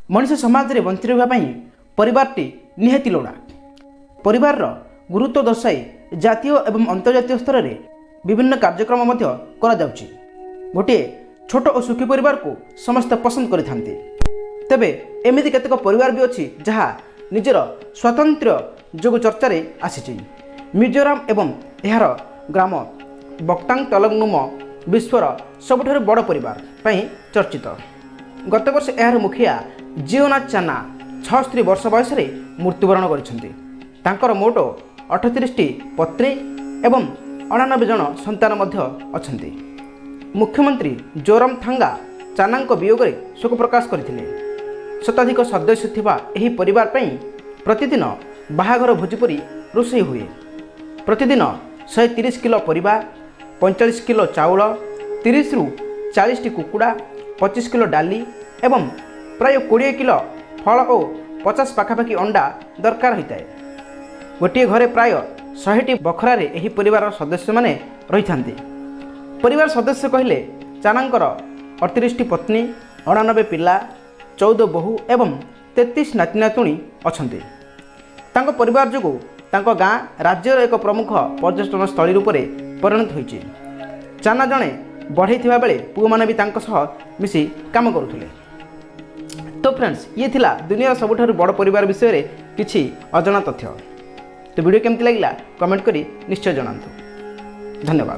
मनुष्य समाज में बंची रही परिवारटी निहाती लोड़ा। परिवार गुरुत्व दर्शाई जातीय एवं अंतर्जातीय स्तर में विभिन्न कार्यक्रम गोटे छोट और सुखी परिवार को समस्त पसंद करते। तेबे एमती केतक परिवार भी अच्छी जहाँ निजर स्वातंत्र्य जो चर्चा आसी। मिजोराम एवं यार ग्राम बक्तांग तलंगनुम विश्वर सबुठ बड़ परिवार चर्चित। गत वर्ष यार मुखिया जियोनाथ चाना 76 वर्ष बयस मृत्युवरण कर मोट 38 पत्नी एवं 89 जन संतान अच्छा। मुख्यमंत्री जोरमथांगा चाना वियोग में शोक प्रकाश करते। शताधिक सदस्य थिबा एही परिवार पई प्रतिदिन बाहाघर भोजीपरी रोषे हुए। प्रतिदिन 130 किलो परिबा, 45 किलो चाउल, 30 रु 40 टी कुकुड़ा, 25 किलो डाली एवं प्राय 20 किलो फल और 50 पाखापाखि अंडा दरकार होता है। गोटे घरे प्राय 100 टी बखरारे एही परिवार सदस्य माने रही थांती। परिवार सदस्य कहले चानांकर 38 टी पत्नी, 89 पिला, 14 बहु एवं 33 नाती नातुणी अछंती। तांको परिवार जोगु तांको गाँ राज्यर एक प्रमुख पर्यटन स्थली रूप में परिणत होइछि। चाना जणे बढ़ई थिबा बेले पुओ माने भी तांको सह मिसी काम करुथुले। तो फ्रेंड्स, ये थिला दुनिया सबुठारु बड़ परिवार विषय रे किछि अजଣା तथ्य। तो वीडियो केमति लागिला कमेंट करी निश्चय जणांतु। धन्यवाद।